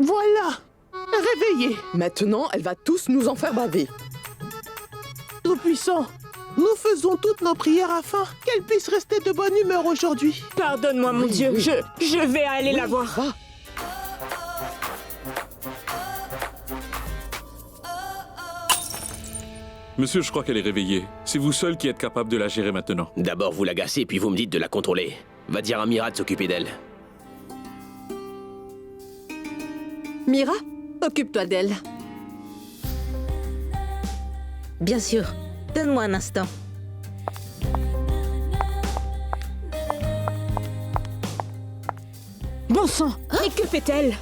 Voilà. Réveillez. Maintenant, elle va tous nous en faire baver. Tout-Puissant, nous faisons toutes nos prières afin qu'elle puisse rester de bonne humeur aujourd'hui. Pardonne-moi, mon Dieu. oui. Je vais aller la voir. Va. Monsieur, je crois qu'elle est réveillée. C'est vous seul qui êtes capable de la gérer maintenant. D'abord vous l'agacez, puis vous me dites de la contrôler. Va dire à Mira de s'occuper d'elle. Mira, occupe-toi d'elle. Bien sûr. Donne-moi un instant. Bon sang, mais que fait-elle?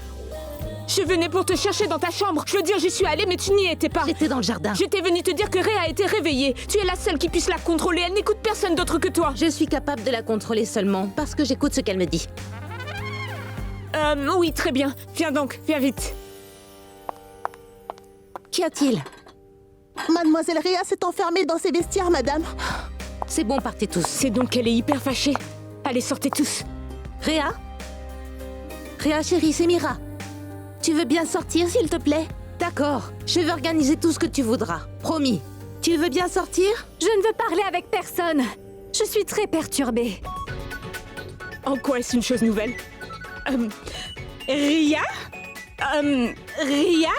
Je venais pour te chercher dans ta chambre. Je veux dire, j'y suis allée, mais tu n'y étais pas. J'étais dans le jardin. J'étais venue te dire que Rhea a été réveillée. Tu es la seule qui puisse la contrôler. Elle n'écoute personne d'autre que toi. Je suis capable de la contrôler seulement parce que j'écoute ce qu'elle me dit. Oui, très bien. Viens donc, viens vite. Qu'y a-t-il? Mademoiselle Rhea s'est enfermée dans ses vestiaires, madame. C'est bon, partez tous. C'est donc qu'elle est hyper fâchée. Allez, sortez tous. Rhea? Rhea, chérie, c'est Mira. Tu veux bien sortir, s'il te plaît? D'accord, je vais organiser tout ce que tu voudras. Promis. Tu veux bien sortir? Je ne veux parler avec personne. Je suis très perturbée. En quoi est-ce une chose nouvelle? Rhea? Rhea?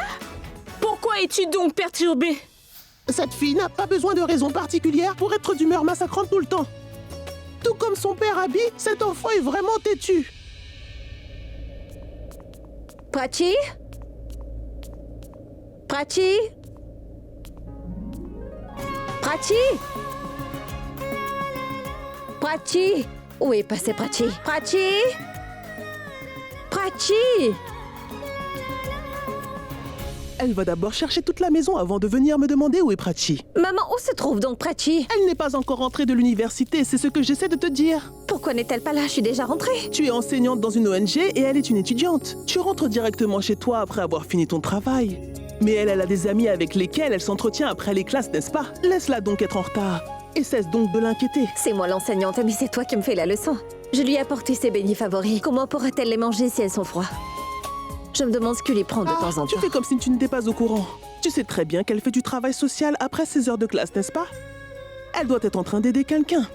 Pourquoi es-tu donc perturbée? Cette fille n'a pas besoin de raison particulière pour être d'humeur massacrante tout le temps. Tout comme son père Abby, cet enfant est vraiment têtu. Prachi? Prachi? Prachi? Prachi? Où est passé Prachi? Prachi? Prachi? Elle va d'abord chercher toute la maison avant de venir me demander où est Prachi. Maman, où se trouve donc Prachi? Elle n'est pas encore rentrée de l'université, c'est ce que j'essaie de te dire. Pourquoi n'est-elle pas là? Je suis déjà rentrée. Tu es enseignante dans une ONG et elle est une étudiante. Tu rentres directement chez toi après avoir fini ton travail. Mais elle a des amis avec lesquels elle s'entretient après les classes, n'est-ce pas? Laisse-la donc être en retard. Et cesse donc de l'inquiéter. C'est moi l'enseignante, mais c'est toi qui me fais la leçon. Je lui ai apporté ses beignets favoris. Comment pourra-t-elle les manger si elles sont froides? Je me demande ce qu'il lui prend de temps en Tu temps. fais comme si tu n'étais pas au courant. Tu sais très bien qu'elle fait du travail social après ses heures de classe, n'est-ce pas? Elle doit être en train d'aider quelqu'un.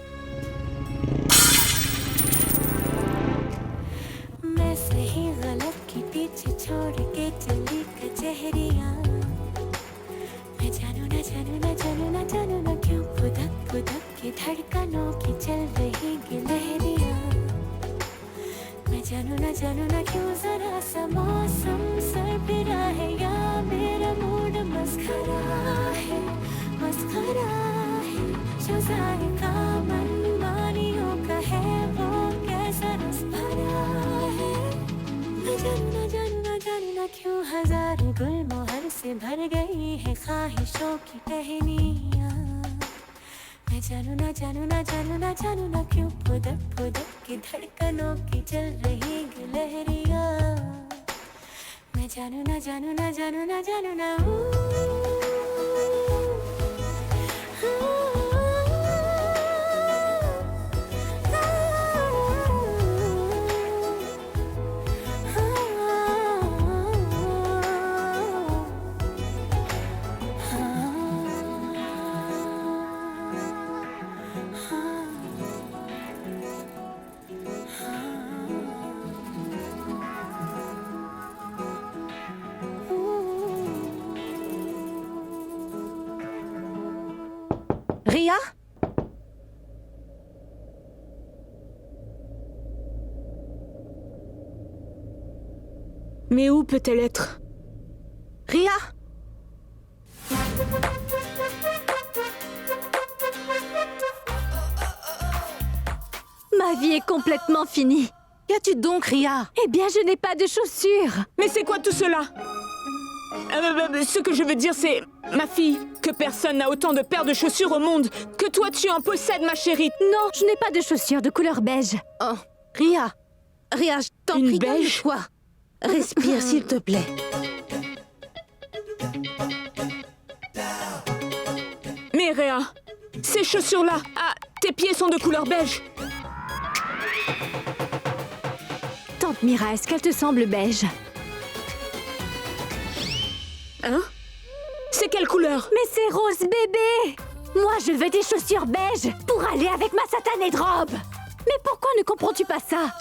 जानू ना क्यों जरा सा मौसम सर पिरा है या मेरा मूड मस्खरा है जो जायका मनमानियों का है वो कैसा रस भरा है न जानू ना क्यों हजारों गुलमोहर से भर गई है ख्वाहिशों की टहनियाँ मैं जानू ना क्यों फुदक की धड़कनों की चल रही गिलहरियाँ मैं जानू ना Rhea? Mais où peut-elle être? Rhea? Ma vie est complètement finie. Qu'as-tu donc, Rhea? Eh bien, je n'ai pas de chaussures. Mais c'est quoi tout cela? Ce que je veux dire, c'est... Ma fille, que personne n'a autant de paires de chaussures au monde. Que toi, tu en possèdes, ma chérie. Non, je n'ai pas de chaussures de couleur beige. Oh, Rhea, je t'en Une prie, beige? calme-toi. Respire, s'il te plaît. Mais Rhea, ces chaussures-là, tes pieds sont de couleur beige. Tante Mira, est-ce qu'elle te semble beige? Hein? C'est quelle couleur? Mais c'est rose bébé! Moi, je veux des chaussures beige pour aller avec ma satanée de robe! Mais pourquoi ne comprends-tu pas ça?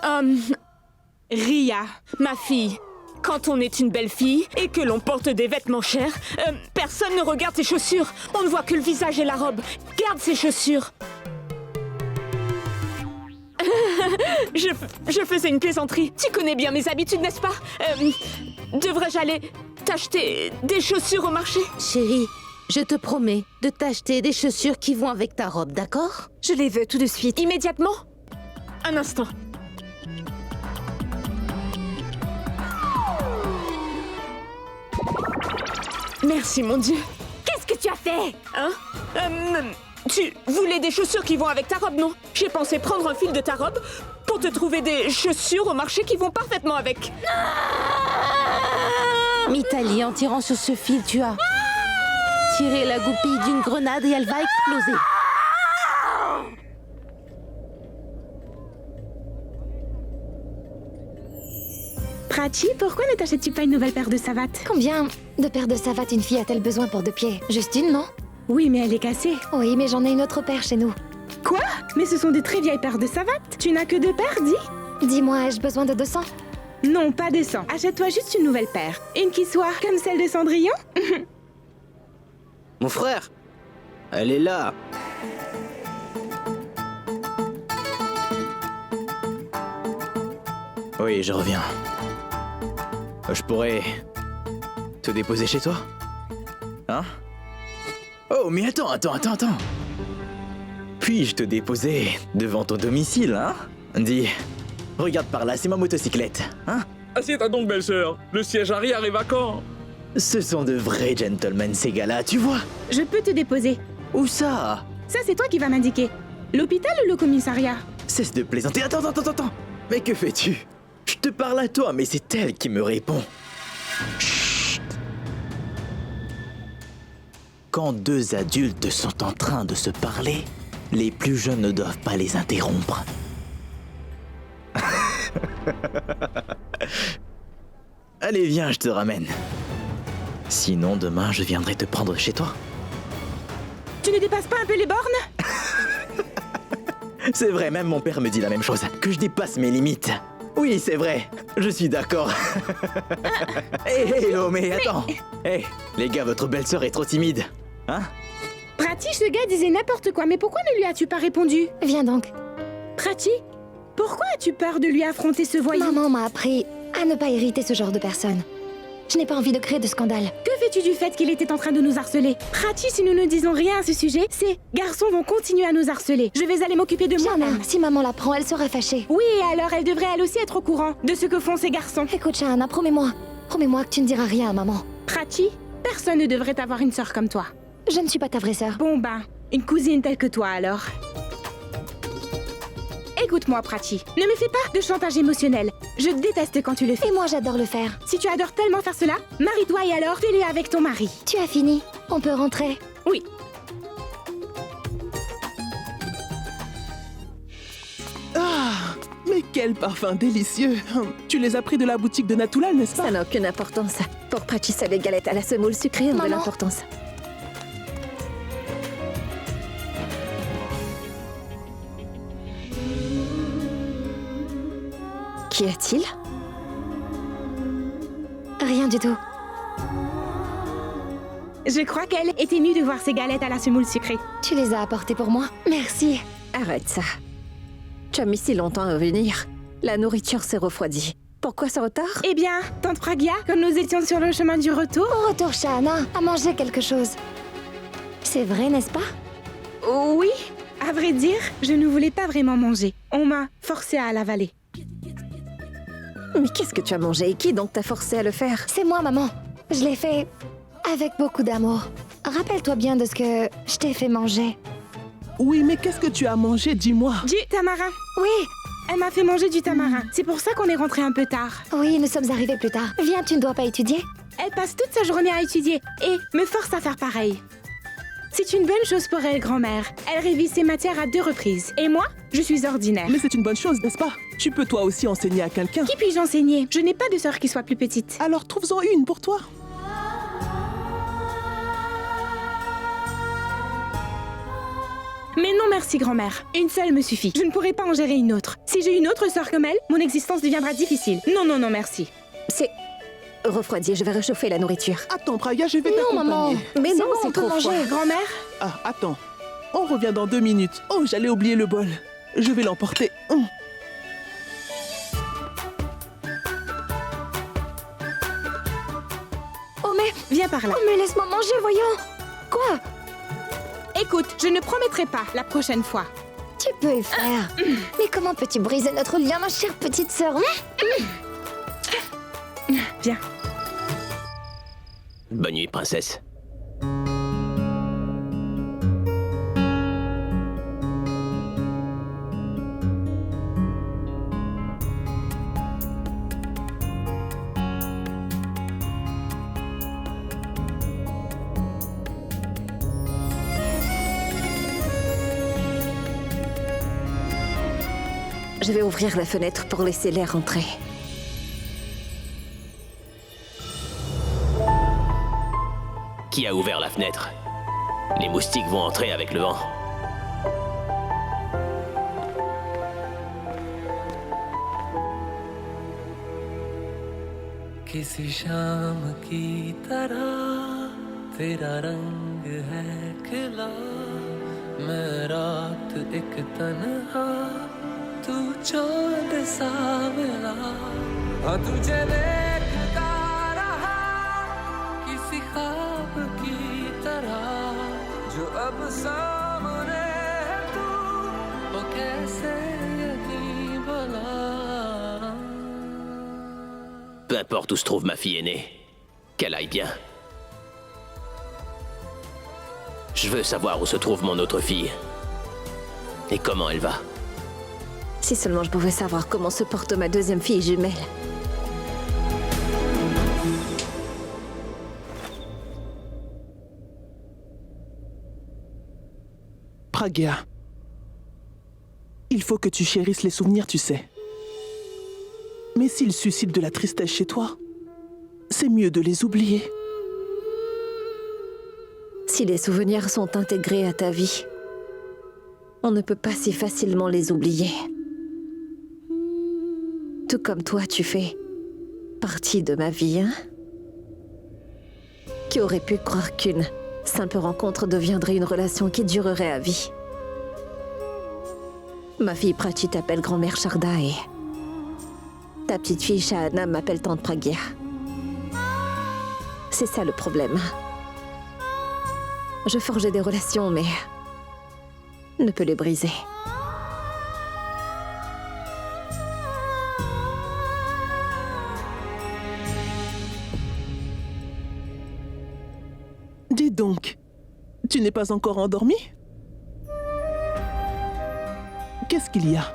Ria, ma fille, quand on est une belle fille et que l'on porte des vêtements chers, personne ne regarde tes chaussures. On ne voit que le visage et la robe. Garde ces chaussures. Je faisais une plaisanterie. Tu connais bien mes habitudes, n'est-ce pas? Devrais-je aller t'acheter des chaussures au marché? Chérie, je te promets de t'acheter des chaussures qui vont avec ta robe, d'accord? Je les veux tout de suite. Immédiatement? Un instant. Merci, mon Dieu. Qu'est-ce que tu as fait? Hein? Tu voulais des chaussures qui vont avec ta robe, non? J'ai pensé prendre un fil de ta robe pour te trouver des chaussures au marché qui vont parfaitement avec. Mitali, en tirant sur ce fil, tu as tiré la goupille d'une grenade et elle va exploser. Prachi, pourquoi ne t'achètes-tu pas une nouvelle paire de savates? Combien de paires de savates une fille a-t-elle besoin pour 2 pieds? Juste une, non? Oui, mais elle est cassée. Oui, mais j'en ai une autre paire chez nous. Quoi? Mais ce sont de très vieilles paires de savates. Tu n'as que 2 paires, dis? Dis-moi, ai-je besoin de 200? Non, pas de 100. Achète-toi juste une nouvelle paire. Une qui soit comme celle de Cendrillon. Mon frère, elle est là. Oui, je reviens. Je pourrais te déposer chez toi? Hein? Oh, mais attends. Puis-je te déposer devant ton domicile, hein? Dis, regarde par là, c'est ma motocyclette, hein? Assieds-toi donc, belle-sœur. Le siège arrière est vacant. Ce sont de vrais gentlemen, ces gars-là, tu vois? Je peux te déposer. Où ça? Ça, c'est toi qui vas m'indiquer. L'hôpital ou le commissariat? Cesse de plaisanter. Attends. Mais que fais-tu? Je te parle à toi, mais c'est elle qui me répond. Chut. Quand 2 adultes sont en train de se parler, les plus jeunes ne doivent pas les interrompre. Allez, viens, je te ramène. Sinon, demain, je viendrai te prendre chez toi. Tu ne dépasses pas un peu les bornes? C'est vrai, même mon père me dit la même chose, que je dépasse mes limites. Oui, c'est vrai, je suis d'accord. Hé, oh, mais attends. Hé, les gars, votre belle-sœur est trop timide. Hein? Prachi, ce gars disait n'importe quoi, mais pourquoi ne lui as-tu pas répondu? Viens donc. Prachi, pourquoi as-tu peur de lui affronter ce voyou? Maman m'a appris à ne pas irriter ce genre de personne. Je n'ai pas envie de créer de scandale. Que fais-tu du fait qu'il était en train de nous harceler? Prachi, si nous ne disons rien à ce sujet, ces garçons vont continuer à nous harceler. Je vais aller m'occuper de Shana, moi-même. si maman l'apprend, elle sera fâchée. Oui, alors elle devrait elle aussi être au courant de ce que font ces garçons. Écoute, Shana, promets-moi que tu ne diras rien à maman. Prachi, personne ne devrait avoir une sœur comme toi. Je ne suis pas ta vraie sœur. Bon ben, une cousine telle que toi alors. Écoute-moi, Prachi, ne me fais pas de chantage émotionnel. Je déteste quand tu le fais. Et moi, j'adore le faire. Si tu adores tellement faire cela, marie-toi et alors fais-le avec ton mari. Tu as fini. On peut rentrer. Oui. Ah, mais quel parfum délicieux. Tu les as pris de la boutique de Natoulal, n'est-ce pas? Ça n'a aucune importance. Pour Prachi, ça, les galettes à la semoule sucrée ont de Maman. l'importance. Qu'y a-t-il? Rien du tout. Je crois qu'elle est émue de voir ces galettes à la semoule sucrée. Tu les as apportées pour moi? Merci. Arrête ça. Tu as mis si longtemps à venir. La nourriture s'est refroidie. Pourquoi ce retard? Eh bien, tante Pragya, comme nous étions sur le chemin du retour... Au retour, Shana, à manger quelque chose. C'est vrai, n'est-ce pas? Oui, à vrai dire, je ne voulais pas vraiment manger. On m'a forcé à l'avaler. Mais qu'est-ce que tu as mangé et qui donc t'a forcé à le faire? C'est moi, maman. Je l'ai fait avec beaucoup d'amour. Rappelle-toi bien de ce que je t'ai fait manger. Oui, mais qu'est-ce que tu as mangé, dis-moi? Du tamarin. Oui, Elle m'a fait manger du tamarin. C'est pour ça qu'on est rentré un peu tard. oui, nous sommes arrivés plus tard. Viens, tu ne dois pas étudier. Elle passe toute sa journée à étudier et me force à faire pareil. C'est une bonne chose pour elle, grand-mère. Elle révise ses matières à 2 reprises. Et moi, je suis ordinaire. Mais c'est une bonne chose, n'est-ce pas? Tu peux toi aussi enseigner à quelqu'un. Qui puis-je enseigner? Je n'ai pas de sœur qui soit plus petite. Alors trouve-en une pour toi. Mais non merci grand-mère. Une seule me suffit. Je ne pourrai pas en gérer une autre. Si j'ai une autre sœur comme elle, mon existence deviendra difficile. Non, non, non, merci. C'est... Refroidi, je vais réchauffer la nourriture. Attends, Praga, je vais Non, maman. t'accompagner. Mais non, bon, c'est on peut trop froid. manger. Grand-mère? Ah, attends. On revient dans 2 minutes. Oh, j'allais oublier le bol. Je vais l'emporter. Oh mais... Viens par là. Oh mais laisse-moi manger, voyons. Quoi? Écoute, je ne promettrai pas la prochaine fois. Tu peux le faire. Mais comment peux-tu briser notre lien, ma chère petite sœur? Viens. Bonne nuit, princesse. Je vais ouvrir la fenêtre pour laisser l'air entrer. Qui a ouvert la fenêtre? Les moustiques vont entrer avec le vent. किसी शाम की तरह तेरा रंग है खिला मैं रात एक तन्हा तू चांद सा मिला हाँ तुझे देखता रहा किसी ख्वाब की तरह जो अब सामने है तू वो कैसे यकीन भला Peu importe où se trouve ma fille aînée, qu'elle aille bien. Je veux savoir où se trouve mon autre fille. Et comment elle va. Si seulement je pouvais savoir comment se porte ma deuxième fille jumelle. Pragya, il faut que tu chérisses les souvenirs, tu sais. Mais s'ils suscitent de la tristesse chez toi, c'est mieux de les oublier. Si les souvenirs sont intégrés à ta vie, on ne peut pas si facilement les oublier. Tout comme toi, tu fais partie de ma vie, hein? Qui aurait pu croire qu'une simple rencontre deviendrait une relation qui durerait à vie? Ma fille Prachi t'appelle grand-mère Sharda et ta petite fille Shahana m'appelle tante Pragya. C'est ça le problème. Je forgeais des relations, mais ne peux les briser. Dis donc, tu n'es pas encore endormie? Qu'est-ce qu'il y a?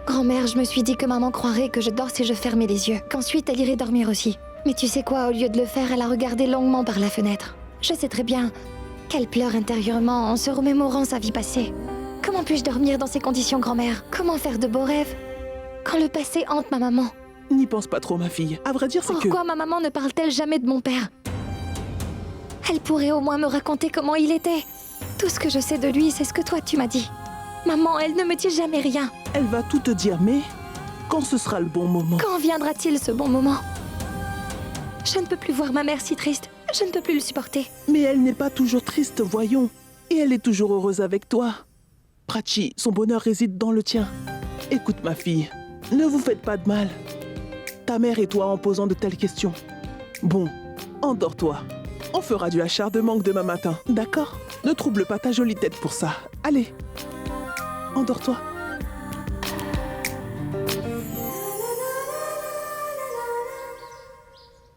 Grand-mère, je me suis dit que maman croirait que je dors si je fermais les yeux, qu'ensuite elle irait dormir aussi. Mais tu sais quoi, au lieu de le faire, elle a regardé longuement par la fenêtre. Je sais très bien qu'elle pleure intérieurement en se remémorant sa vie passée. Comment puis-je dormir dans ces conditions, grand-mère? Comment faire de beaux rêves quand le passé hante ma maman? N'y pense pas trop, ma fille. À vrai dire, c'est que... Pourquoi ma maman ne parle-t-elle jamais de mon père? Elle pourrait au moins me raconter comment il était. Tout ce que je sais de lui, c'est ce que toi tu m'as dit. Maman, elle ne me dit jamais rien. Elle va tout te dire, mais quand ce sera le bon moment? Quand viendra-t-il ce bon moment? Je ne peux plus voir ma mère si triste. Je ne peux plus le supporter. Mais elle n'est pas toujours triste, voyons. Et elle est toujours heureuse avec toi. Prachi, son bonheur réside dans le tien. Écoute, ma fille, ne vous faites pas de mal. Ta mère et toi en posant de telles questions. Bon, endors-toi. On fera du acharnement demain matin, d'accord? Ne trouble pas ta jolie tête pour ça. Allez, endors-toi.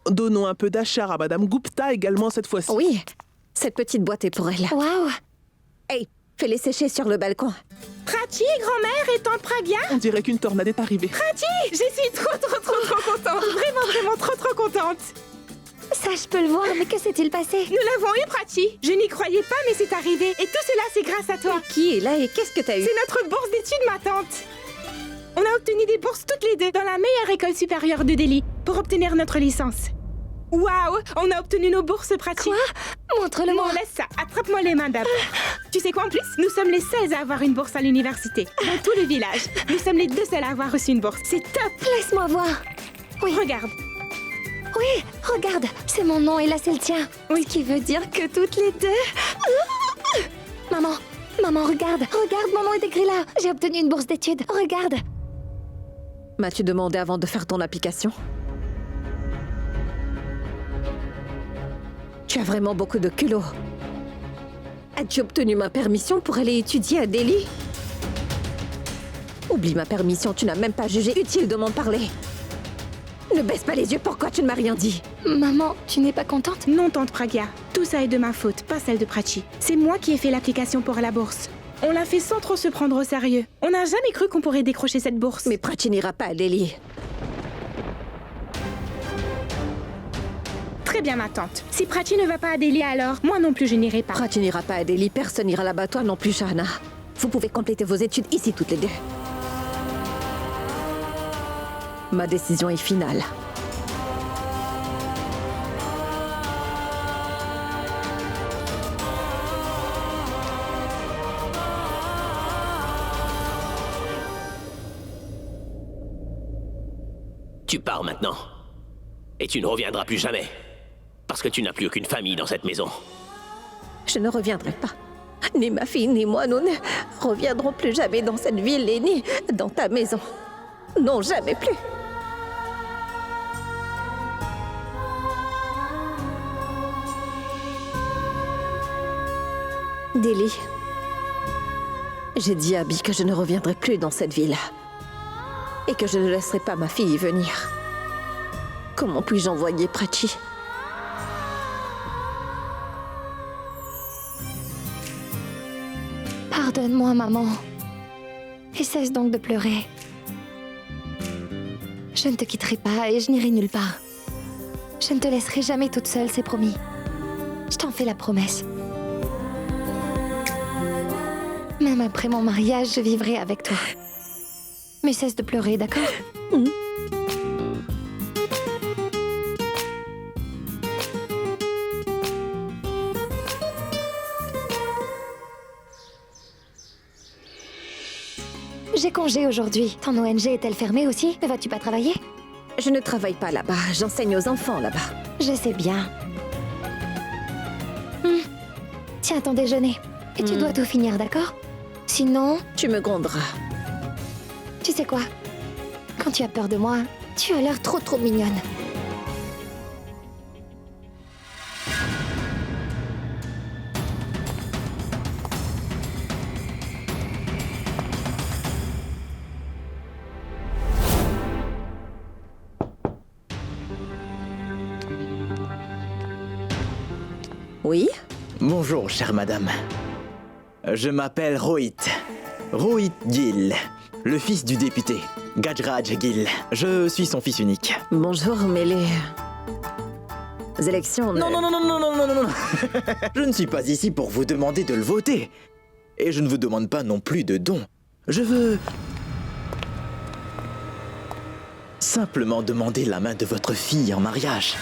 Donnons un peu d'achar à Madame Gupta également cette fois-ci. Oui, cette petite boîte est pour elle. Waouh! Hey, fais-les sécher sur le balcon. Prachi, grand-mère et tante Pragya? On dirait qu'une tornade est arrivée. Prachi, je suis trop contente. Vraiment trop contente. Ça, je peux le voir, mais que s'est-il passé? Nous l'avons eu, Prachi. Je n'y croyais pas, mais c'est arrivé. Et tout cela, c'est grâce à toi. Qui est là et qu'est-ce que t'as eu? C'est notre bourse d'études, ma tante. On a obtenu des bourses toutes les deux dans la meilleure école supérieure de Delhi pour obtenir notre licence. Waouh, on a obtenu nos bourses pratiques. Quoi? Montre-le-moi. Bon, laisse ça. Attrape-moi les mains d'abord. Tu sais quoi en plus? Nous sommes les seuls à avoir une bourse à l'université. Dans tout le village. Nous sommes les 2 seuls à avoir reçu une bourse. C'est top. Laisse-moi voir. Oui. Regarde. Oui, regarde, c'est mon nom et là c'est le tien. Oui. Ce qui veut dire que toutes les deux... Maman, regarde, mon nom est écrit là. J'ai obtenu une bourse d'études, regarde. M'as-tu demandé avant de faire ton application? Tu as vraiment beaucoup de culot. As-tu obtenu ma permission pour aller étudier à Delhi? Oublie ma permission, tu n'as même pas jugé utile de m'en parler. Ne baisse pas les yeux, pourquoi tu ne m'as rien dit? Maman, tu n'es pas contente? Non, tante Pragya. Tout ça est de ma faute, pas celle de Prachi. C'est moi qui ai fait l'application pour la bourse. On l'a fait sans trop se prendre au sérieux. On n'a jamais cru qu'on pourrait décrocher cette bourse. Mais Prachi n'ira pas à Delhi. Très bien, ma tante. Si Prachi ne va pas à Delhi, alors moi non plus je n'irai pas. Prachi n'ira pas à Delhi, personne n'ira là-bas, toi non plus, Shahana. Vous pouvez compléter vos études ici toutes les deux. Ma décision est finale. Tu pars maintenant. Et tu ne reviendras plus jamais. Parce que tu n'as plus aucune famille dans cette maison. Je ne reviendrai pas. Ni ma fille, ni moi, nous ne reviendrons plus jamais dans cette ville et ni dans ta maison. Non, jamais plus. Delhi. J'ai dit à Abby que je ne reviendrai plus dans cette ville. Et que je ne laisserai pas ma fille y venir. Comment puis-je envoyer Prachi? Pardonne-moi, maman. Et cesse donc de pleurer. Je ne te quitterai pas et je n'irai nulle part. Je ne te laisserai jamais toute seule, c'est promis. Je t'en fais la promesse. Même après mon mariage, je vivrai avec toi. Mais cesse de pleurer, d'accord? J'ai congé aujourd'hui. Ton ONG est-elle fermée aussi? Ne vas-tu pas travailler? Je ne travaille pas là-bas. J'enseigne aux enfants là-bas. Je sais bien. Tiens ton déjeuner. Et tu dois tout finir, d'accord? Sinon... Tu me gronderas. Tu sais quoi? Quand tu as peur de moi, tu as l'air trop mignonne. Oui? Bonjour, chère madame. Je m'appelle Rohit. Rohit Gill, le fils du député, Gajraj Gill. Je suis son fils unique. Bonjour, mais les élections... Non. Je ne suis pas ici pour vous demander de le voter. Et je ne vous demande pas non plus de dons. Je veux... simplement demander la main de votre fille en mariage.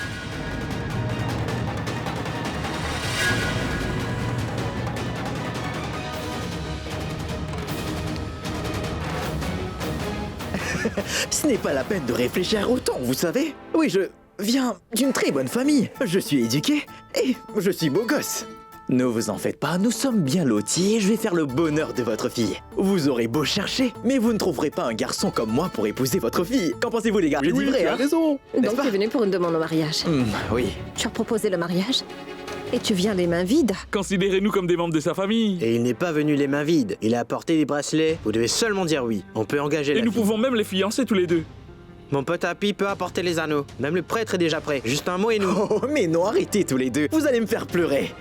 Ce n'est pas la peine de réfléchir autant, vous savez. Oui, je viens d'une très bonne famille. Je suis éduqué et je suis beau gosse. Ne vous en faites pas, nous sommes bien lotis et je vais faire le bonheur de votre fille. Vous aurez beau chercher, mais vous ne trouverez pas un garçon comme moi pour épouser votre fille. Qu'en pensez-vous, les gars? Je dis vrai, hein? raison. Donc tu es venu pour une demande au mariage. Oui. Tu as proposé le mariage et tu viens les mains vides. Considérez-nous comme des membres de sa famille. Et il n'est pas venu les mains vides. Il a apporté des bracelets. Vous devez seulement dire oui. On peut engager la Et nous fille. pouvons même les fiancer tous les deux. Mon pote Happy peut apporter les anneaux. Même le prêtre est déjà prêt. Juste un mot et nous. Oh, mais non, arrêtez tous les deux. Vous allez me faire pleurer.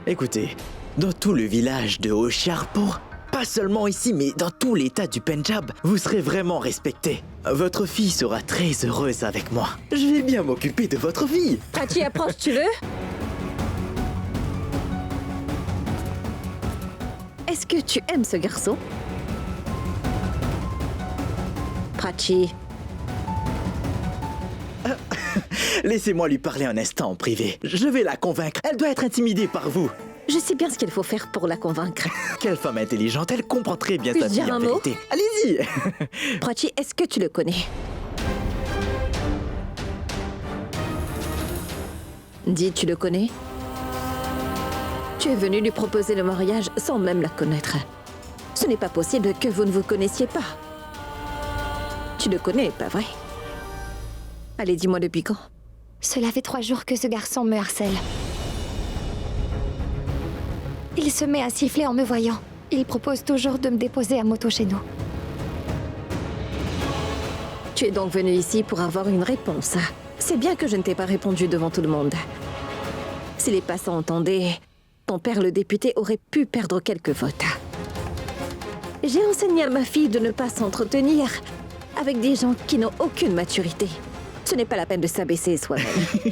Écoutez, dans tout le village de Hoshiarpur, pas seulement ici, mais dans tout l'état du Pendjab, vous serez vraiment respecté. Votre fille sera très heureuse avec moi. Je vais bien m'occuper de votre fille. Prachi, approche, tu veux? Est-ce que tu aimes ce garçon? Prachi. Laissez-moi lui parler un instant en privé. Je vais la convaincre. Elle doit être intimidée par vous. Je sais bien ce qu'il faut faire pour la convaincre. Quelle femme intelligente, elle comprend très bien Puis-je sa fille dire en un mot? vérité. Allez-y. Prachi, est-ce que tu le connais? Dis, tu le connais? Tu es venu lui proposer le mariage sans même la connaître. Ce n'est pas possible que vous ne vous connaissiez pas. Tu le connais, pas vrai? Allez, dis-moi depuis quand? Cela fait 3 jours que ce garçon me harcèle. Il se met à siffler en me voyant. Il propose toujours de me déposer à moto chez nous. Tu es donc venu ici pour avoir une réponse. C'est bien que je ne t'ai pas répondu devant tout le monde. Si les passants entendaient, ton père le député aurait pu perdre quelques votes. J'ai enseigné à ma fille de ne pas s'entretenir avec des gens qui n'ont aucune maturité. Ce n'est pas la peine de s'abaisser soi-même.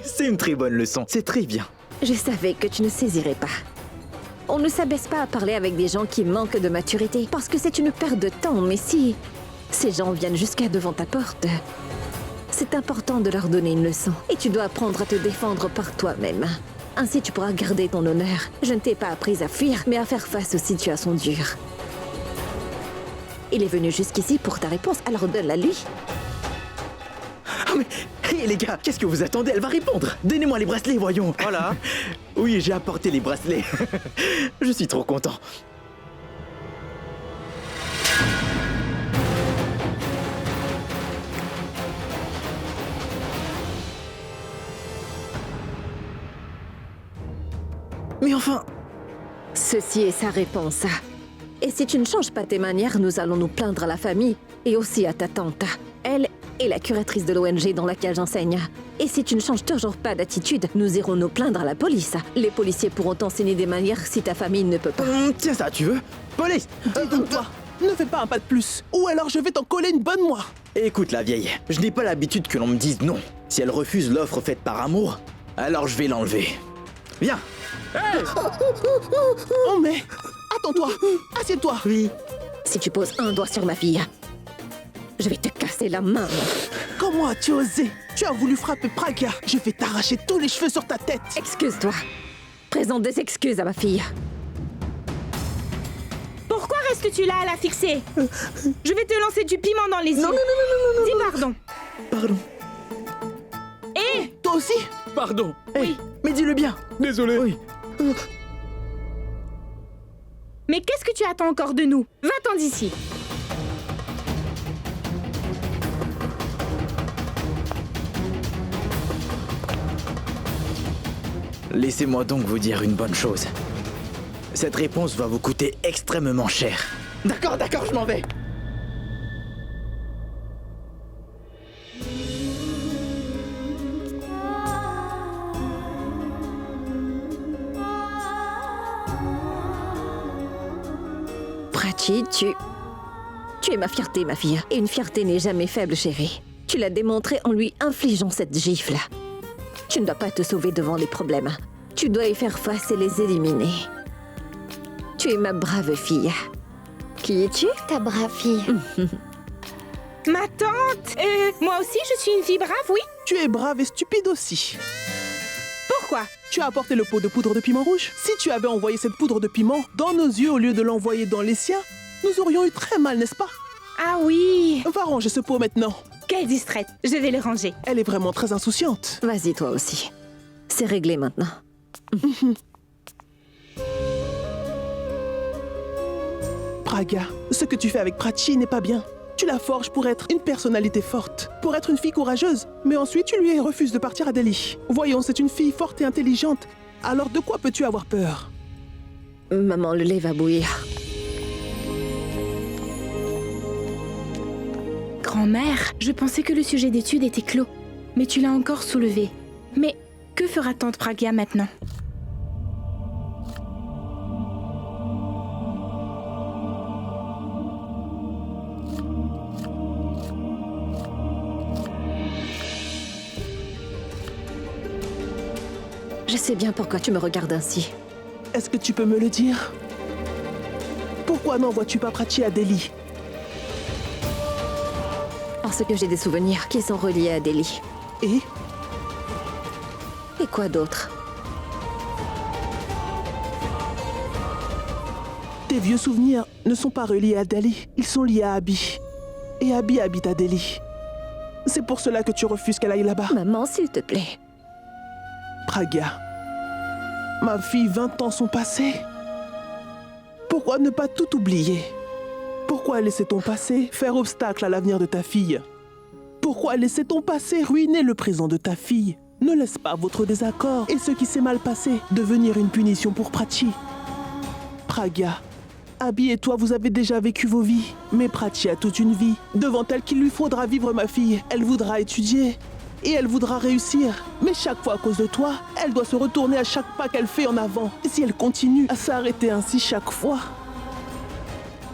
C'est une très bonne leçon, c'est très bien. Je savais que tu ne saisirais pas. On ne s'abaisse pas à parler avec des gens qui manquent de maturité parce que c'est une perte de temps, mais si ces gens viennent jusqu'à devant ta porte, c'est important de leur donner une leçon et tu dois apprendre à te défendre par toi-même. Ainsi tu pourras garder ton honneur. Je ne t'ai pas appris à fuir, mais à faire face aux situations dures. Il est venu jusqu'ici pour ta réponse, alors donne-la lui. Oh mais, hé les gars, qu'est-ce que vous attendez? Elle va répondre. Donnez-moi les bracelets, voyons. Voilà. Oui, j'ai apporté les bracelets. Je suis trop content. Mais enfin... Ceci est sa réponse. Et si tu ne changes pas tes manières, nous allons nous plaindre à la famille et aussi à ta tante. Elle est la curatrice de l'ONG dans laquelle j'enseigne. Et si tu ne changes toujours pas d'attitude, nous irons nous plaindre à la police. Les policiers pourront t'enseigner des manières si ta famille ne peut pas. Tiens ça, tu veux? Police! Dis donc toi, ne fais pas un pas de plus, ou alors je vais t'en coller une bonne moi. Écoute la vieille, je n'ai pas l'habitude que l'on me dise non. Si elle refuse l'offre faite par amour, alors je vais l'enlever. Viens! Oh mais... Attends-toi, assieds-toi. Oui. Si tu poses un doigt sur ma fille, je vais te casser la main. Comment as-tu osé? Tu as voulu frapper Pragya. Je vais t'arracher tous les cheveux sur ta tête. Excuse-toi. Présente des excuses à ma fille. Pourquoi restes-tu là à la fixer? Je vais te lancer du piment dans les yeux. Non, non, non, non, non, Dis non. pardon. Pardon. Hé, Toi aussi? Pardon. Hey, mais dis-le bien. Désolé. Oui. mais qu'est-ce que tu attends encore de nous? Va-t'en d'ici. Laissez-moi donc vous dire une bonne chose. Cette réponse va vous coûter extrêmement cher. D'accord, d'accord, je m'en vais. Prachi, tu es ma fierté, ma fille. Et une fierté n'est jamais faible, chérie. Tu l'as démontré en lui infligeant cette gifle. Tu ne dois pas te sauver devant les problèmes. Tu dois y faire face et les éliminer. Tu es ma brave fille. Qui es-tu? Ta brave fille. Ma tante. Moi aussi, je suis une fille brave, oui. Tu es brave et stupide aussi. Pourquoi? Tu as apporté le pot de poudre de piment rouge. Si tu avais envoyé cette poudre de piment dans nos yeux au lieu de l'envoyer dans les siens, nous aurions eu très mal, n'est-ce pas? Ah oui. Va ranger ce pot maintenant. Quelle distraite. Je vais le ranger. Elle est vraiment très insouciante. Vas-y, toi aussi. C'est réglé maintenant. Pragya, ce que tu fais avec Prachi n'est pas bien. Tu la forges pour être une personnalité forte, pour être une fille courageuse, mais ensuite tu lui refuses de partir à Delhi. Voyons, c'est une fille forte et intelligente. Alors de quoi peux-tu avoir peur? Maman, le lait va bouillir. Grand-mère, je pensais que le sujet d'étude était clos. Mais tu l'as encore soulevé. Mais que fera tante Pragya maintenant? Je sais bien pourquoi tu me regardes ainsi. Est-ce que tu peux me le dire? Pourquoi n'envoies-tu pas Prachi à Delhi? Parce que j'ai des souvenirs qui sont reliés à Delhi. Et? quoi d'autre? Tes vieux souvenirs ne sont pas reliés à Delhi, ils sont liés à Abby. Et Abby habite à Delhi. C'est pour cela que tu refuses qu'elle aille là-bas. Maman, s'il te plaît. Pragya, ma fille, 20 ans sont passés. Pourquoi ne pas tout oublier? Pourquoi laisser ton passé faire obstacle à l'avenir de ta fille? Pourquoi laisser ton passé ruiner le présent de ta fille? Ne laisse pas votre désaccord et ce qui s'est mal passé devenir une punition pour Prachi. Pragya, Abby et toi, vous avez déjà vécu vos vies. Mais Prachi a toute une vie. Devant elle qu'il lui faudra vivre, ma fille. Elle voudra étudier. Et elle voudra réussir. Mais chaque fois à cause de toi, elle doit se retourner à chaque pas qu'elle fait en avant. Et si elle continue à s'arrêter ainsi chaque fois,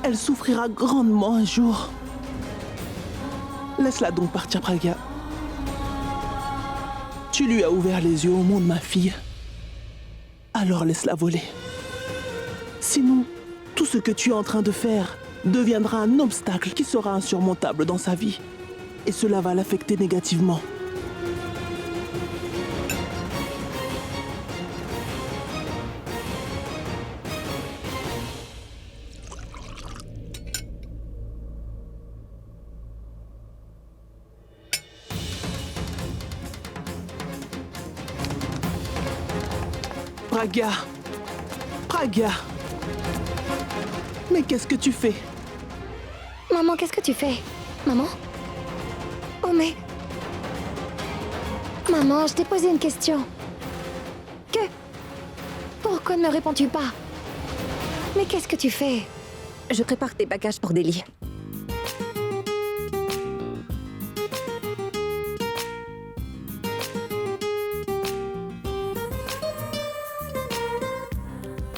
elle souffrira grandement un jour. Laisse-la donc partir, Pragya. Tu lui as ouvert les yeux au monde, ma fille. Alors laisse-la voler. Sinon, tout ce que tu es en train de faire deviendra un obstacle qui sera insurmontable dans sa vie. Et cela va l'affecter négativement. Pragya, Pragya. Mais qu'est-ce que tu fais? Maman, qu'est-ce que tu fais? Maman? Oh mais... Maman, je t'ai posé une question. Pourquoi ne me réponds-tu pas? Mais qu'est-ce que tu fais? Je prépare tes bagages pour Delhi.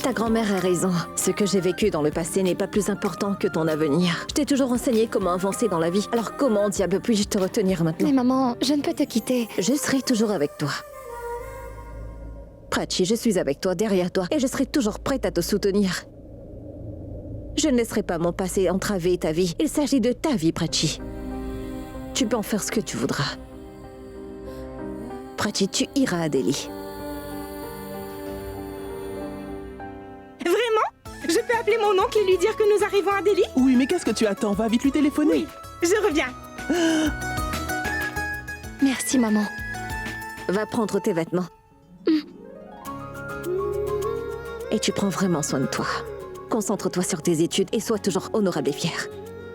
Ta grand-mère a raison. Ce que j'ai vécu dans le passé n'est pas plus important que ton avenir. Je t'ai toujours enseigné comment avancer dans la vie. Alors comment, diable, puis-je te retenir maintenant? Mais maman, je ne peux te quitter. Je serai toujours avec toi. Prachi, je suis avec toi, derrière toi, et je serai toujours prête à te soutenir. Je ne laisserai pas mon passé entraver ta vie. Il s'agit de ta vie, Prachi. Tu peux en faire ce que tu voudras. Prachi, tu iras à Delhi. Je peux appeler mon oncle et lui dire que nous arrivons à Delhi? Oui, mais qu'est-ce que tu attends? Va vite lui téléphoner. Oui, je reviens. Merci, maman. Va prendre tes vêtements. Et tu prends vraiment soin de toi. Concentre-toi sur tes études et sois toujours honorable et fière.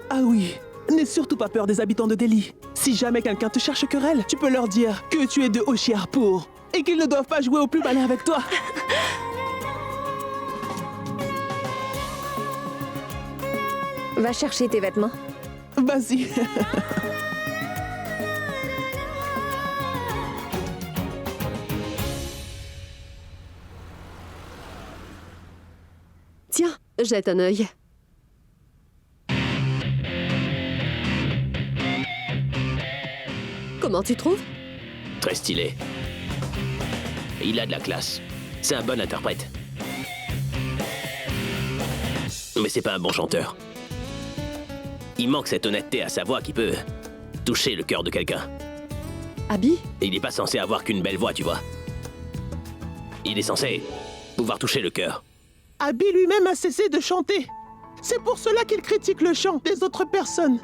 Ah oui, n'aie surtout pas peur des habitants de Delhi. Si jamais quelqu'un te cherche querelle, tu peux leur dire que tu es de Hoshiarpur et qu'ils ne doivent pas jouer au plus malin avec toi. Va chercher tes vêtements. Vas-y. Tiens, jette un œil. Comment tu trouves? Très stylé. Il a de la classe. C'est un bon interprète. Mais c'est pas un bon chanteur. Il manque cette honnêteté à sa voix qui peut toucher le cœur de quelqu'un. Abby? Et il n'est pas censé avoir qu'une belle voix, tu vois. Il est censé pouvoir toucher le cœur. Abby lui-même a cessé de chanter. C'est pour cela qu'il critique le chant des autres personnes.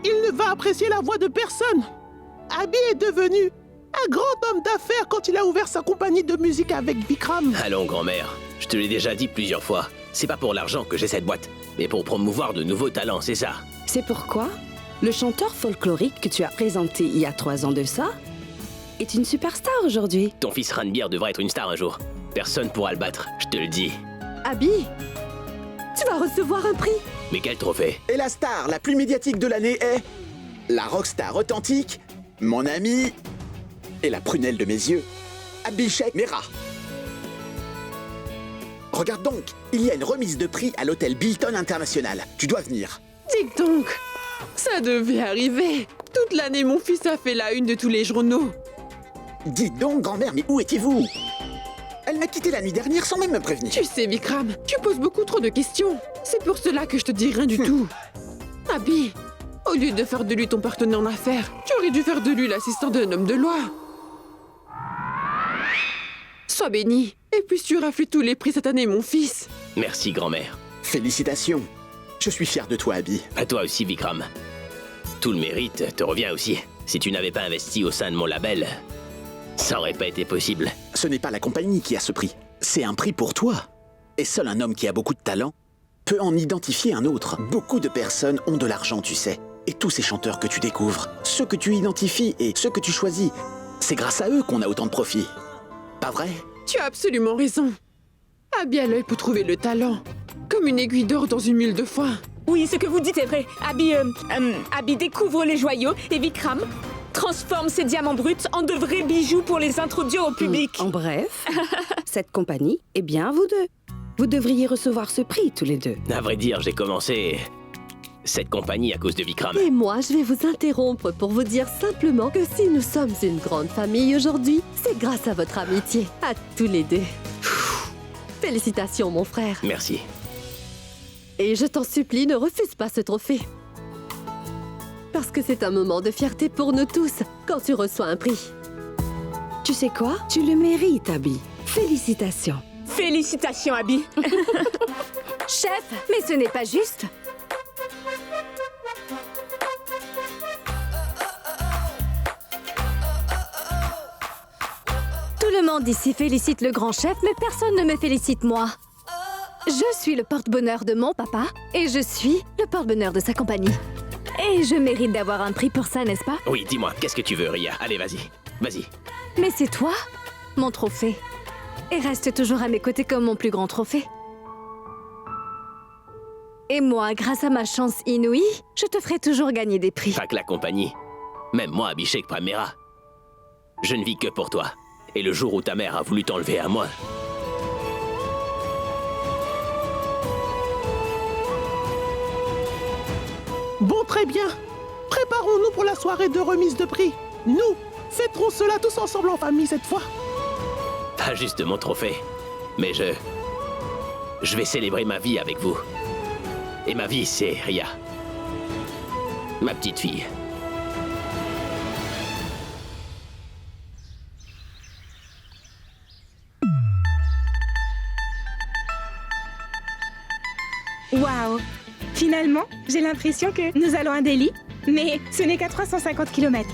Il ne va apprécier la voix de personne. Abby est devenu un grand homme d'affaires quand il a ouvert sa compagnie de musique avec Vikram. Allons, grand-mère, je te l'ai déjà dit plusieurs fois. C'est pas pour l'argent que j'ai cette boîte, mais pour promouvoir de nouveaux talents, c'est ça. C'est pourquoi le chanteur folklorique que tu as présenté il y a 3 ans de ça est une superstar aujourd'hui. Ton fils Ranbir devrait être une star un jour. Personne pourra le battre, je te le dis. Abby, tu vas recevoir un prix. Mais quel trophée? Et la star la plus médiatique de l'année est... la rockstar authentique, mon ami et la prunelle de mes yeux, Abhishek Mehra. Regarde donc, il y a une remise de prix à l'hôtel Bilton International. Tu dois venir. Dites donc, ça devait arriver. Toute l'année, mon fils a fait la une de tous les journaux. Dites donc, grand-mère, mais où étiez-vous? Elle m'a quitté la nuit dernière sans même me prévenir. Tu sais, Vikram, tu poses beaucoup trop de questions. C'est pour cela que je te dis rien du tout. Abby, au lieu de faire de lui ton partenaire en affaires, tu aurais dû faire de lui l'assistant d'un homme de loi. Sois béni. Et puis tu rafles tous les prix cette année, mon fils. Merci, grand-mère. Félicitations. Je suis fier de toi, Abby. À toi aussi, Vikram. Tout le mérite te revient aussi. Si tu n'avais pas investi au sein de mon label, ça aurait pas été possible. Ce n'est pas la compagnie qui a ce prix. C'est un prix pour toi. Et seul un homme qui a beaucoup de talent peut en identifier un autre. Beaucoup de personnes ont de l'argent, tu sais. Et tous ces chanteurs que tu découvres, ceux que tu identifies et ceux que tu choisis, c'est grâce à eux qu'on a autant de profit. Pas vrai? Tu as absolument raison. Abby a l'œil pour trouver le talent. Comme une aiguille d'or dans une mule de foin. Oui, ce que vous dites est vrai. Abby découvre les joyaux et Vikram transforme ses diamants bruts en de vrais bijoux pour les introduire au public. En bref, cette compagnie est bien à vous deux. Vous devriez recevoir ce prix tous les deux. À vrai dire, j'ai commencé cette compagnie à cause de Vikram. Et moi, je vais vous interrompre pour vous dire simplement que si nous sommes une grande famille aujourd'hui, c'est grâce à votre amitié, à tous les deux. Félicitations, mon frère. Merci. Et je t'en supplie, ne refuse pas ce trophée. Parce que c'est un moment de fierté pour nous tous quand tu reçois un prix. Tu sais quoi? Tu le mérites, Abby. Félicitations. Félicitations, Abby. Chef, mais ce n'est pas juste. Tout le monde ici félicite le grand chef, mais personne ne me félicite moi. Je suis le porte-bonheur de mon papa et je suis le porte-bonheur de sa compagnie. Et je mérite d'avoir un prix pour ça, n'est-ce pas? Oui, dis-moi, qu'est-ce que tu veux, Ria? Allez, vas-y. Vas-y. Mais c'est toi, mon trophée. Et reste toujours à mes côtés comme mon plus grand trophée. Et moi, grâce à ma chance inouïe, je te ferai toujours gagner des prix. Pas que la compagnie. Même moi, Abhishek Pramera. Je ne vis que pour toi. Et le jour où ta mère a voulu t'enlever à moi... Bon, très bien. Préparons-nous pour la soirée de remise de prix. Nous fêterons cela tous ensemble en famille cette fois. Pas juste mon trophée, mais je vais célébrer ma vie avec vous. Et ma vie, c'est Ria. Ma petite fille. Waouh! Finalement, j'ai l'impression que nous allons à Delhi, mais ce n'est qu'à 350 km.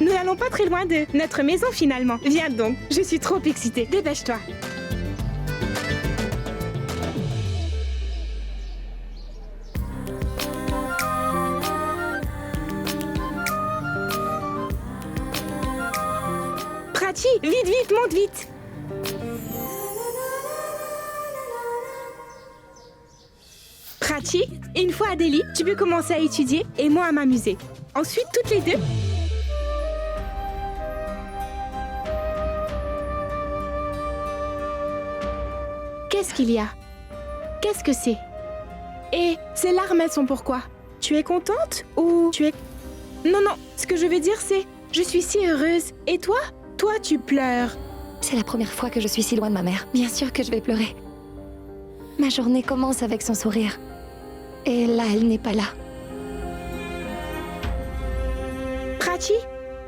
Nous n'allons pas très loin de notre maison finalement. Viens donc, je suis trop excitée. Dépêche-toi. Prachi, vite, vite, monte vite. Prachi, une fois à Delhi, tu peux commencer à étudier et moi à m'amuser. Ensuite, toutes les deux... Qu'est-ce qu'il y a? Qu'est-ce que c'est? Et ces larmes, elles sont pourquoi? Tu es contente ou tu es... Non, non, ce que je veux dire c'est... Je suis si heureuse. Et toi? Toi, tu pleures. C'est la première fois que je suis si loin de ma mère. Bien sûr que je vais pleurer. Ma journée commence avec son sourire. Et là, elle n'est pas là. Prachi,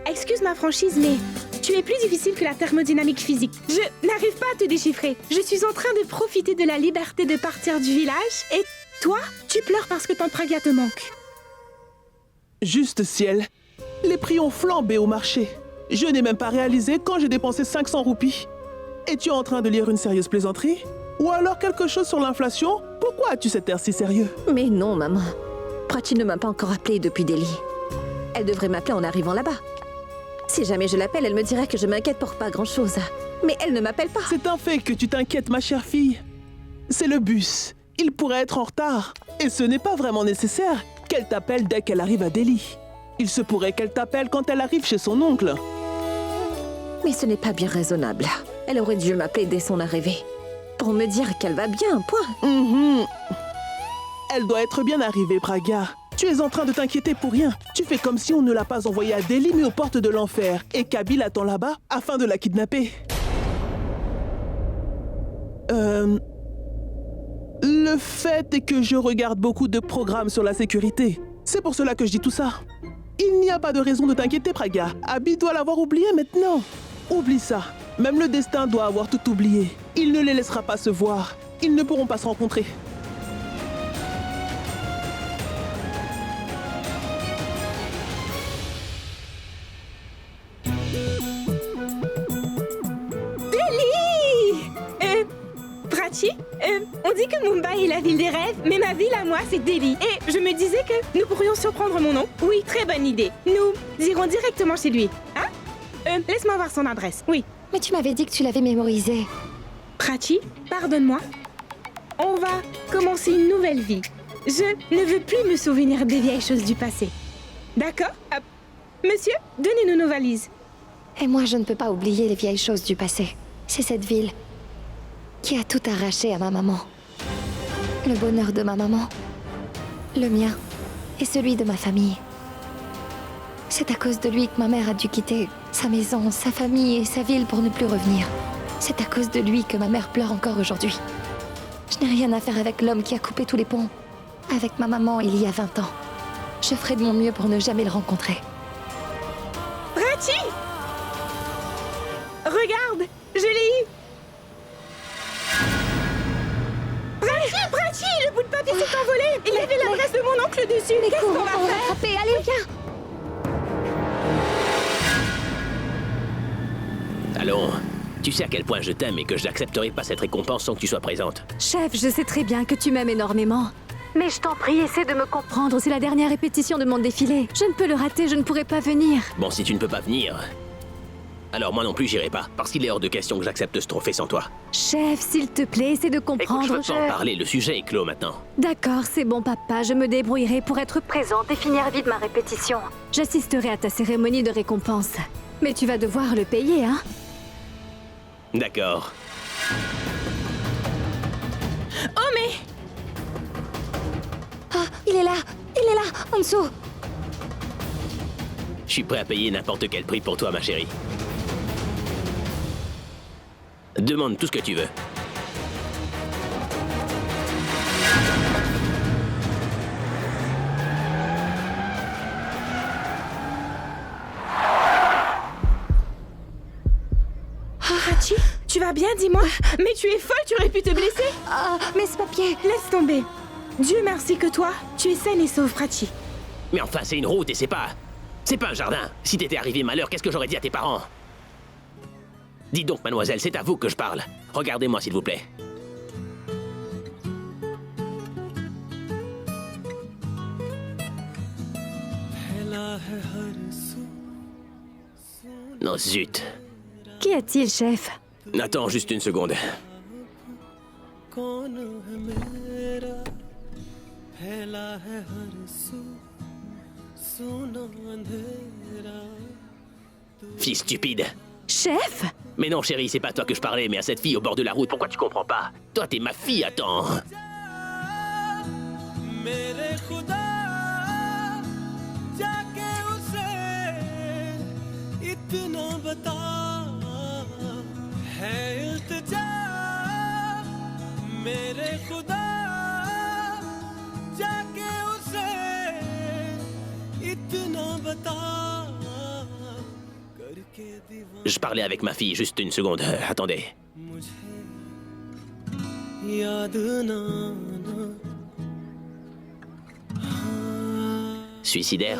excuse ma franchise, mais tu es plus difficile que la thermodynamique physique. Je n'arrive pas à te déchiffrer. Je suis en train de profiter de la liberté de partir du village et toi, tu pleures parce que ton Pragya te manque. Juste ciel, les prix ont flambé au marché. Je n'ai même pas réalisé quand j'ai dépensé 500 roupies. Es-tu en train de lire une sérieuse plaisanterie? Ou alors quelque chose sur l'inflation? Pourquoi as-tu cet air si sérieux? Mais non, maman. Prachi ne m'a pas encore appelée depuis Delhi. Elle devrait m'appeler en arrivant là-bas. Si jamais je l'appelle, elle me dirait que je m'inquiète pour pas grand-chose. Mais elle ne m'appelle pas. C'est un fait que tu t'inquiètes, ma chère fille. C'est le bus. Il pourrait être en retard. Et ce n'est pas vraiment nécessaire qu'elle t'appelle dès qu'elle arrive à Delhi. Il se pourrait qu'elle t'appelle quand elle arrive chez son oncle. Mais ce n'est pas bien raisonnable. Elle aurait dû m'appeler dès son arrivée. Pour me dire qu'elle va bien, point. Elle doit être bien arrivée, Pragya. Tu es en train de t'inquiéter pour rien. Tu fais comme si on ne l'a pas envoyée à Delhi, mais aux portes de l'enfer. Et qu'Abby l'attend là-bas afin de la kidnapper. Le fait est que je regarde beaucoup de programmes sur la sécurité. C'est pour cela que je dis tout ça. Il n'y a pas de raison de t'inquiéter, Pragya. Abby doit l'avoir oublié maintenant. Oublie ça. Même le destin doit avoir tout oublié. Il ne les laissera pas se voir. Ils ne pourront pas se rencontrer. Prachi, on dit que Mumbai est la ville des rêves, mais ma ville à moi, c'est Delhi. Et je me disais que nous pourrions surprendre mon nom. Oui, très bonne idée. Nous irons directement chez lui. Hein? Laisse-moi voir son adresse. Oui. Mais tu m'avais dit que tu l'avais mémorisé. Prachi, pardonne-moi. On va commencer une nouvelle vie. Je ne veux plus me souvenir des vieilles choses du passé. D'accord? Monsieur, donnez-nous nos valises. Et moi, je ne peux pas oublier les vieilles choses du passé. C'est cette ville qui a tout arraché à ma maman. Le bonheur de ma maman, le mien et celui de ma famille. C'est à cause de lui que ma mère a dû quitter sa maison, sa famille et sa ville pour ne plus revenir. C'est à cause de lui que ma mère pleure encore aujourd'hui. Je n'ai rien à faire avec l'homme qui a coupé tous les ponts avec ma maman il y a 20 ans. Je ferai de mon mieux pour ne jamais le rencontrer. Prachi! Regarde, je l'ai eu. Prachi, le bout de papier s'est envolé. Il y avait l'adresse de mon oncle dessus. Mais qu'est-ce qu'on va faire? Allez, viens. Allons, tu sais à quel point je t'aime et que je n'accepterai pas cette récompense sans que tu sois présente. Chef, je sais très bien que tu m'aimes énormément. Mais je t'en prie, essaie de me comprendre. C'est la dernière répétition de mon défilé. Je ne peux le rater, je ne pourrai pas venir. Bon, si tu ne peux pas venir, alors moi non plus j'irai pas, parce qu'il est hors de question que j'accepte ce trophée sans toi. Chef, s'il te plaît, essaie de comprendre. Écoute, je veux pas en parler, le sujet est clos maintenant. D'accord, c'est bon papa, je me débrouillerai pour être présente et finir vite ma répétition. J'assisterai à ta cérémonie de récompense. Mais tu vas devoir le payer, hein? D'accord. Oh mais... Ah, il est là, en dessous. Je suis prêt à payer n'importe quel prix pour toi, ma chérie. Demande tout ce que tu veux. Prachi, tu vas bien, dis-moi? Mais tu es folle, tu aurais pu te blesser? Ah, mais ce papier... Laisse tomber. Dieu merci que toi, tu es saine et sauve, Prachi. Mais enfin, c'est une route et c'est pas un jardin. Si t'étais arrivé malheur, qu'est-ce que j'aurais dit à tes parents? Dis donc, mademoiselle, c'est à vous que je parle. Regardez-moi, s'il vous plaît. Non, zut. Qu'y a-t-il, chef? Attends juste une seconde. Fille stupide. Chef? Mais non, chérie, c'est pas à toi que je parlais, mais à cette fille au bord de la route. Pourquoi tu comprends pas? Toi, t'es ma fille, attends. Je parlais avec ma fille, juste une seconde. Attendez. Suicidaire?